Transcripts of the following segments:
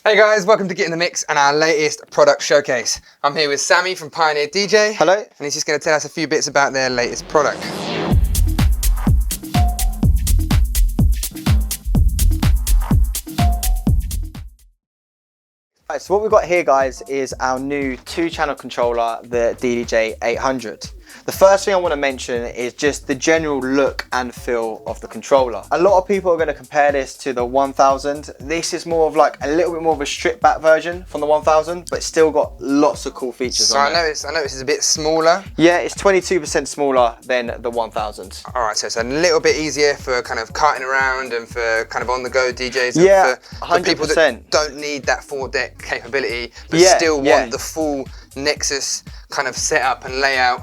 Hey guys, welcome to Get in the Mix and our latest product showcase. I'm here with Sami from Pioneer DJ. Hello. And he's just going to tell us a few bits about their latest product. Right, so what we've got here, guys, is our new 2-channel controller, the DDJ-800. The first thing I want to mention is just the general look and feel of the controller. A lot of people are going to compare this to the 1000. This is more of like a little bit more of a stripped back version from the 1000, but still got lots of cool features on it. I know this is a bit smaller. Yeah, it's 22% smaller than the 1000. All right, so it's a little bit easier for kind of carting around and for kind of on-the-go DJs. Yeah, and for people that don't need that 4-deck capability, but still want the full Nexus kind of setup and layout.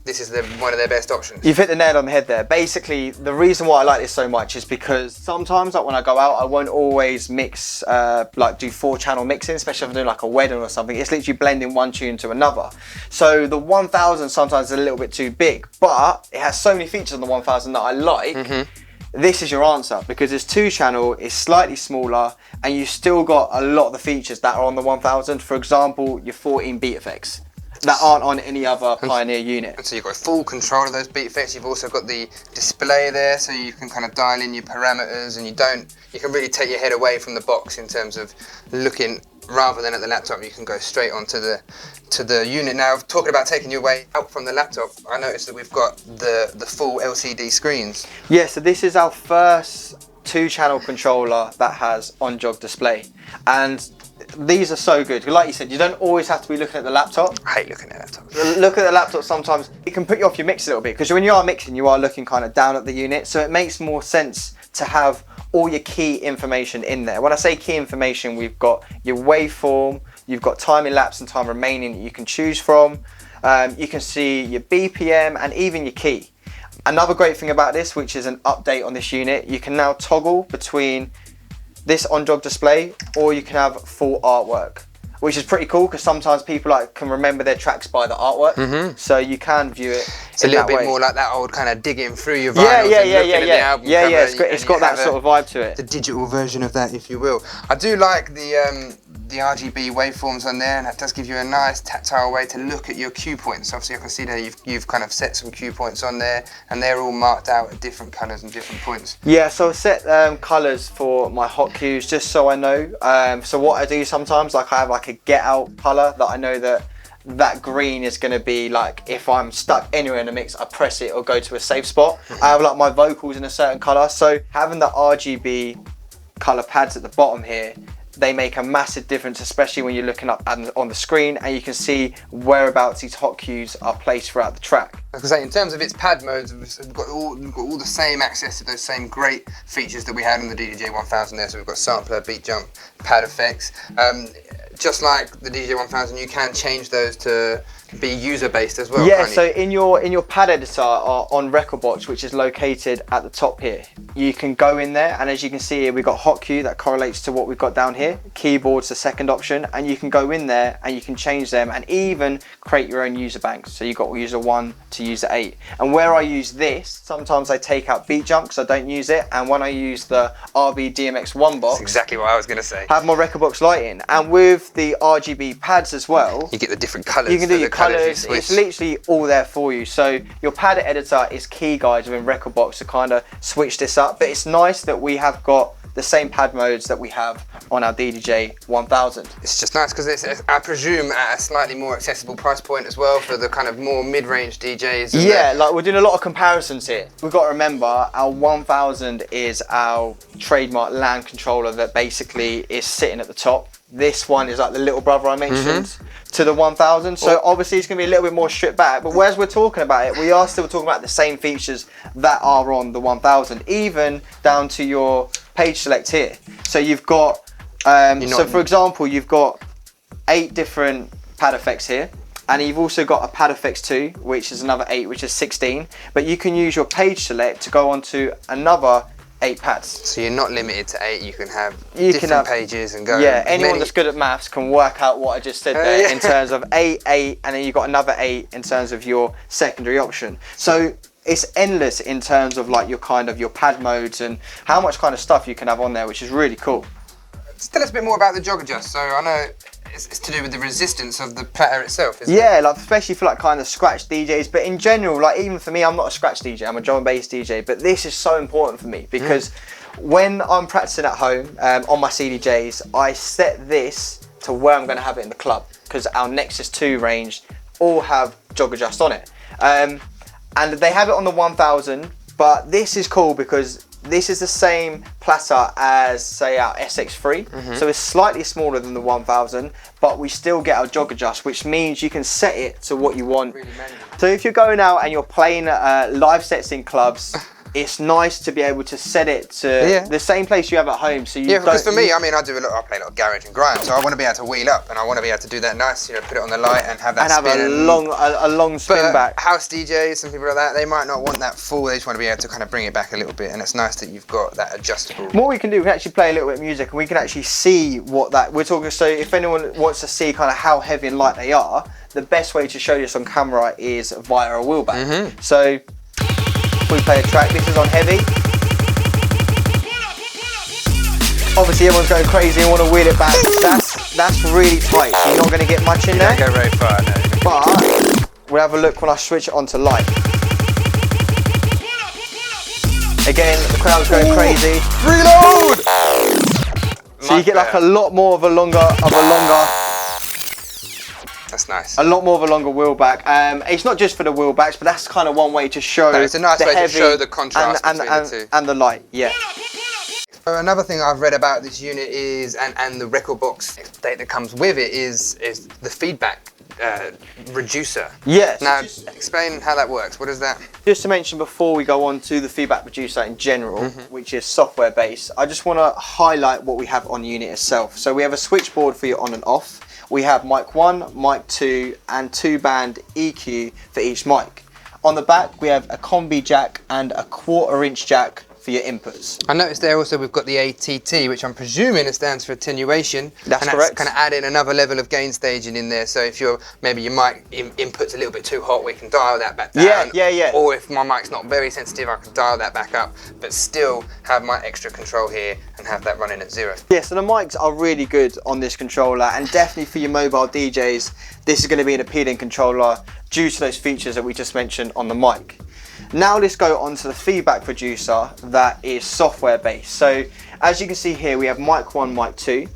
This is one of their best options. You've hit the nail on the head there. Basically, the reason why I like this so much is because sometimes, like when I go out, I won't always mix, like do 4-channel mixing, especially if I'm doing like a wedding or something. It's literally blending one tune to another. So the 1000 sometimes is a little bit too big, but it has so many features on the 1000 that I like. This is your answer, because it's 2-channel, it's slightly smaller, and you've still got a lot of the features that are on the 1000. For example, your 14 beat effects that aren't on any other Pioneer unit. And so you've got full control of those beat effects. You've also got the display there, so you can kind of dial in your parameters, and you can really take your head away from the box in terms of looking, rather than at the laptop. You can go straight onto the unit. Now, talking about taking your way out from the laptop, I noticed that we've got the full LCD screens. Yeah, so this is our first 2-channel controller that has on-jog display, and these are so good. Like you said, you don't always have to be looking at the laptop. I hate looking at laptops. Look at the laptop sometimes, it can put you off your mix a little bit, because when you are mixing, you are looking kind of down at the unit, so it makes more sense to have all your key information in there. When I say key information, we've got your waveform, you've got time elapsed and time remaining that you can choose from. You can see your BPM and even your key. Another great thing about this, which is an update on this unit, you can now toggle between this on-jog display, or you can have full artwork, which is pretty cool, because sometimes people can remember their tracks by the artwork, so you can view it. It's a little bit more like that old kind of digging through your vinyls and looking at the album cover. It's got that sort of vibe to it. The digital version of that, if you will. I do like the RGB waveforms on there, and that does give you a nice tactile way to look at your cue points. Obviously I can see there you've kind of set some cue points on there, and they're all marked out at different colours and different points. Yeah, so I set colours for my hot cues just so I know. So what I do sometimes, like I have like a get out colour that I know that green is going to be like, if I'm stuck anywhere in the mix, I press it or go to a safe spot. I have like my vocals in a certain colour, so having the RGB colour pads at the bottom here, they make a massive difference, especially when you're looking up on the screen and you can see whereabouts these hot cues are placed throughout the track. I was going to say, in terms of its pad modes, we've got all the same access to those same great features that we had on the DDJ-1000 there. So we've got sampler, beat jump, pad effects. Just like the DDJ-1000, you can change those to be user-based as well. Yeah, so in your pad editor on Rekordbox, which is located at the top here, you can go in there, and as you can see here, we've got hot cue that correlates to what we've got down here. Keyboard's the second option, and you can go in there and you can change them and even create your own user banks. So you've got user 1 to user 8. And where I use this, sometimes I take out beat jump because I don't use it, and when I use the RB DMX1 box, that's exactly what I was going to say, have my Rekordbox lighting. And with the RGB pads as well, you get the different colours. You can do your colours. It's literally all there for you. So your pad editor is key, guys, within Rekordbox to kind of switch this up. But it's nice that we have got the same pad modes that we have on our DDJ-1000. It's just nice because it's, I presume, at a slightly more accessible price point as well for the kind of more mid-range DJs. Yeah, like we're doing a lot of comparisons here. We've got to remember our 1000 is our trademark LAN controller that basically is sitting at the top. This one is like the little brother I mentioned to the 1000. So obviously it's going to be a little bit more stripped back, but whereas we're talking about it, we are still talking about the same features that are on the 1000, even down to your page select here. So you've got, so for example, you've got 8 different pad effects here. And you've also got a pad effects 2, which is another 8, which is 16. But you can use your page select to go onto another 8 pads. So you're not limited to 8, you can have different pages and go. Yeah, anyone that's good at maths can work out what I just said there in terms of 8, and then you've got another 8 in terms of your secondary option. So it's endless in terms of like your pad modes and how much kind of stuff you can have on there, which is really cool. tell us a bit more about the jog adjust. So I know it's to do with the resistance of the platter itself, isn't it? Yeah, like especially for like kind of scratch DJs, but in general, like even for me, I'm not a scratch DJ, I'm a drum and bass DJ, but this is so important for me because when I'm practicing at home on my CDJs, I set this to where I'm going to have it in the club because our Nexus 2 range all have jog adjust on it. And they have it on the 1000, but this is cool because this is the same platter as, say, our SX3, so it's slightly smaller than the 1000, but we still get our jog adjust, which means you can set it to what you want. Really manual. So if you're going out and you're playing live sets in clubs, it's nice to be able to set it to the same place you have at home. So you because for me, I mean, I play a lot of garage and grime, so I want to be able to wheel up and I want to be able to do that nice, you know, put it on the light and have that and spin. Have a long spin back. House DJs and people like that, they might not want that full, they just want to be able to kind of bring it back a little bit, and it's nice that you've got that adjustable. What we can do, we can actually play a little bit of music and we can actually see what that, we're talking, so if anyone wants to see kind of how heavy and light they are, the best way to show this on camera is via a wheel back. So we play a track, this is on heavy. Obviously everyone's going crazy and want to wheel it back. That's really tight, so you're not going to get much in there. Don't go very far, no. But we'll have a look when I switch it onto light. Again, the crowd's going crazy. Reload! So you get like a lot more of a longer. That's nice. A lot more of a longer wheel back. It's not just for the wheel backs, but that's kind of one way to show. No, it's a nice way to show the contrast between the two. And the light, yeah. Another thing I've read about this unit is, and the record box update that comes with it is the feedback reducer. Yes. Now, explain how that works. What is that? Just to mention before we go on to the feedback reducer in general, which is software based, I just want to highlight what we have on the unit itself. So we have a switchboard for your on and off. We have mic 1, mic 2, and 2-band EQ for each mic. On the back, we have a combi jack and a 1/4 inch jack for your inputs. I noticed there also we've got the ATT, which I'm presuming it stands for attenuation. That's correct. That's kind of adding another level of gain staging in there. So if maybe your mic input's a little bit too hot, we can dial that back down. Yeah. Or if my mic's not very sensitive, I can dial that back up, but still have my extra control here and have that running at 0. Yeah, so the mics are really good on this controller, and definitely for your mobile DJs, this is going to be an appealing controller due to those features that we just mentioned on the mic. Now let's go on to the feedback producer that is software based. So as you can see here, we have mic 1, mic 2,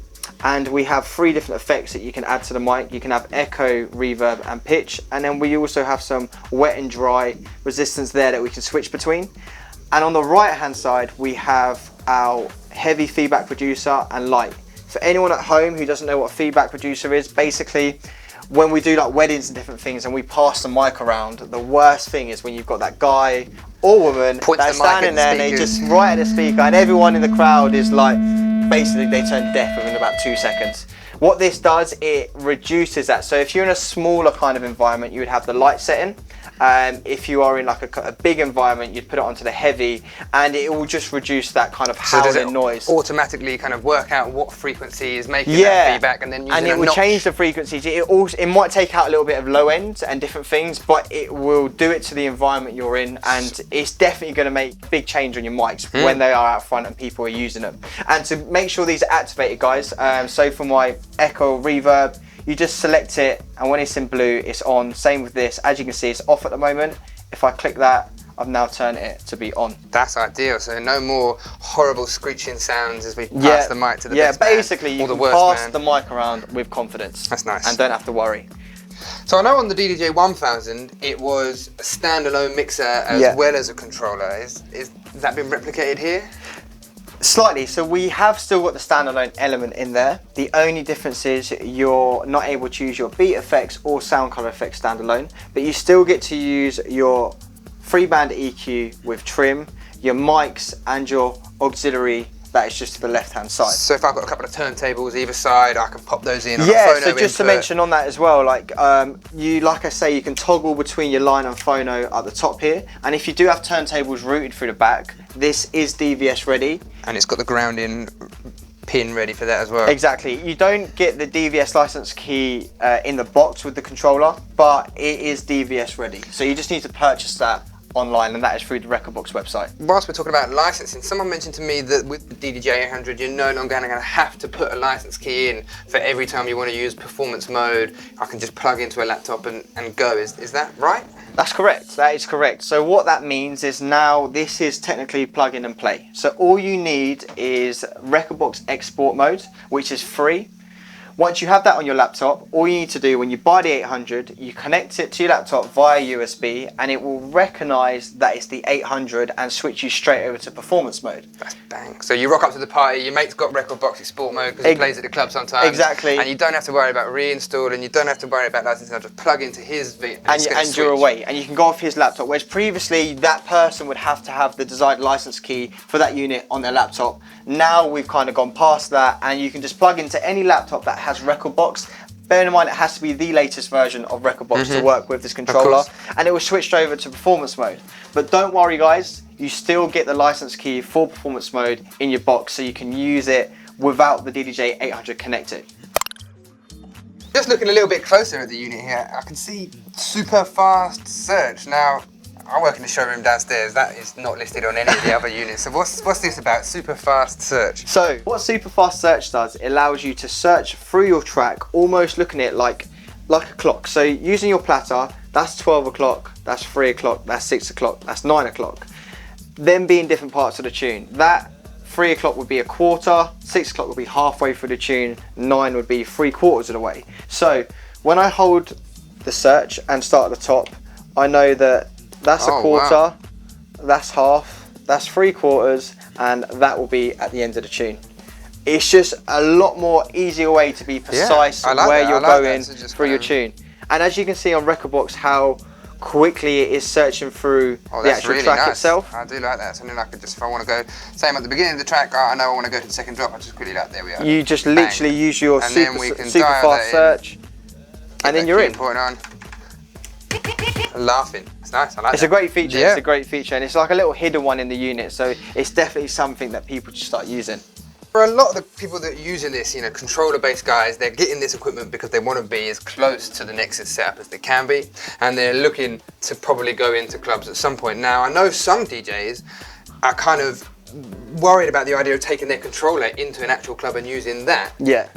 and we have 3 different effects that you can add to the mic. You can have echo, reverb and pitch, and then we also have some wet and dry resistance there that we can switch between. And on the right hand side, we have our heavy feedback producer and light. For anyone at home who doesn't know what a feedback producer is, basically when we do like weddings and different things and we pass the mic around, the worst thing is when you've got that guy or woman that's standing there and they just right at the speaker and everyone in the crowd is like, basically they turn deaf within about 2 seconds. What this does, it reduces that. So if you're in a smaller kind of environment, you would have the light setting. If you are in like a big environment, you'd put it onto the heavy, and it will just reduce that kind of howling noise. Automatically kind of work out what frequency is making that feedback, and then it will change the frequencies. It might take out a little bit of low end and different things, but it will do it to the environment you're in, and it's definitely going to make big change on your mics when they are out front and people are using them. And to make sure these are activated, guys. So for my echo reverb, you just select it, and when it's in blue, it's on. Same with this. As you can see, it's off at the moment. If I click that, I've now turned it to be on. That's ideal. So no more horrible screeching sounds as we pass the mic to the best man, basically you can pass the mic around with confidence. That's nice. And don't have to worry. So I know on the DDJ-1000, it was a standalone mixer as well as a controller. Is that been replicated here? Slightly. So we have still got the standalone element in there. The only difference is you're not able to use your beat effects or sound color effects standalone, but you still get to use your 3-band EQ with trim, your mics and your auxiliary that is just to the left hand side. So if I've got a couple of turntables either side, I can pop those in on a phono input. Just to mention on that as well, like I say, you can toggle between your line and phono at the top here, and if you do have turntables routed through the back, this is DVS ready. And it's got the grounding pin ready for that as well. Exactly. You don't get the DVS license key in the box with the controller, but it is DVS ready. So you just need to purchase that online, and that is through the Rekordbox website. Whilst we're talking about licensing, someone mentioned to me that with the DDJ-800 you're no longer going to have to put a license key in for every time you want to use performance mode. I can just plug into a laptop and go. Is that right? That's correct, that is correct. So what that means is now this is technically plug in and play. So all you need is Rekordbox export mode, which is free. Once you have that on your laptop, all you need to do when you buy the 800, you connect it to your laptop via USB, and it will recognize that it's the 800 and switch you straight over to performance mode. That's bang. So you rock up to the party, your mate's got Rekordbox export mode because he plays at the club sometimes. Exactly. And you don't have to worry about reinstalling, you don't have to worry about licensing, just plug into his and you're away, and you can go off his laptop, whereas previously that person would have to have the desired license key for that unit on their laptop. Now we've kind of gone past that, and you can just plug into any laptop that has Rekordbox. Bear in mind, it has to be the latest version of Rekordbox to work with this controller, and it was switched over to performance mode. But don't worry guys, you still get the license key for performance mode in your box, so you can use it without the DDJ-800 connected. Just looking a little bit closer at the unit here, I can see super fast search. Now, I work in the showroom downstairs. That is not listed on any of the other units. So what's this about, super fast search? So what super fast search does, it allows you to search through your track, almost looking at it like a clock. So using your platter, that's 12 o'clock, that's 3 o'clock, that's 6 o'clock, that's 9 o'clock. Them being different parts of the tune. That 3 o'clock would be a quarter, 6 o'clock would be halfway through the tune, 9 would be 3/4 of the way. So when I hold the search and start at the top, I know that that's a quarter, that's half, that's 3/4, and that will be at the end of the tune. It's just a lot more easier way to be precise where you're going through your tune. And as you can see on Rekordbox, how quickly it is searching through the actual really track nice. itself. I do like that. Something I could just, if I want to go, same at the beginning of the track, I know I want to go to the second drop, I just quickly like, there we are. You just literally use your and super fast search, and then you're in. On. Laughing. It's nice. I like It's that. a great feature. Yeah. It's a great feature, and it's like a little hidden one in the unit. So it's definitely something that people should start using. For a lot of the people that are using this, you know, controller-based guys, they're getting this equipment because they want to be as close to the Nexus setup as they can be, and they're looking to probably go into clubs at some point. Now, I know some DJs are kind of worried about the idea of taking their controller into an actual club and using that. Yeah.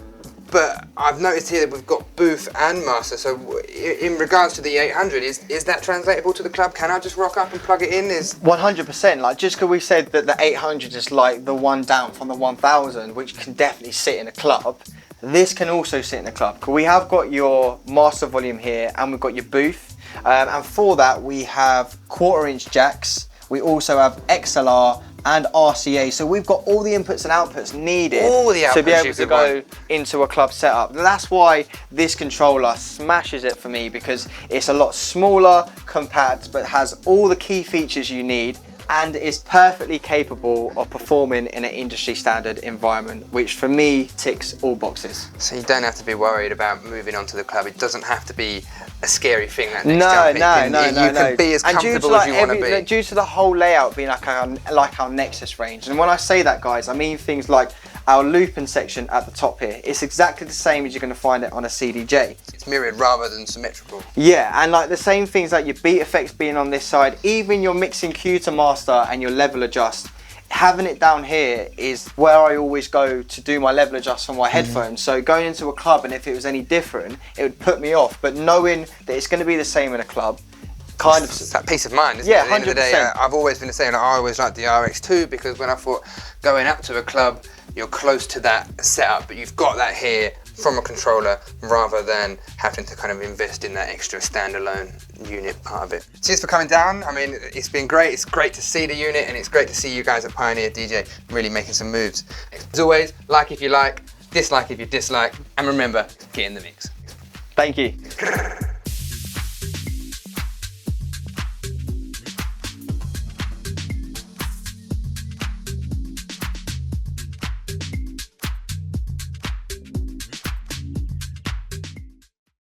But I've noticed here that we've got booth and master, so in regards to the 800, is that translatable to the club? Can I just rock up and plug it in? 100%, like just because we said that the 800 is like the one down from the 1000, which can definitely sit in a club, this can also sit in a club. Because we have got your master volume here, and we've got your booth, and for that we have 1/4" jacks, we also have XLR and RCA, so we've got all the inputs and outputs needed to be able to go into a club setup. That's why this controller smashes it for me, because it's a lot smaller, compact, but has all the key features you need, and is perfectly capable of performing in an industry standard environment, which for me ticks all boxes. So you don't have to be worried about moving on to the club. It doesn't have to be a scary thing, that next jump. You can be as comfortable as you want to be. Due to the whole layout being like our Nexus range, and when I say that, guys, I mean things like our looping section at the top here. It's exactly the same as you're going to find it on a CDJ. It's mirrored rather than symmetrical. Yeah, and like the same things like your beat effects being on this side, even your mixing cue to master and your level adjust, having it down here is where I always go to do my level adjust on my headphones. So going into a club, and if it was any different, it would put me off. But knowing that it's going to be the same in a club, kind of... It's that peace of mind, isn't it? At the end of the day, I've always been the same. Like, I always liked the RX2, because when I thought going out to a club, you're close to that setup, but you've got that here from a controller, rather than having to kind of invest in that extra standalone unit part of it. Cheers for coming down. I mean, it's been great. It's great to see the unit, and it's great to see you guys at Pioneer DJ really making some moves. As always, like if you like, dislike if you dislike, and remember, get in the mix. Thank you.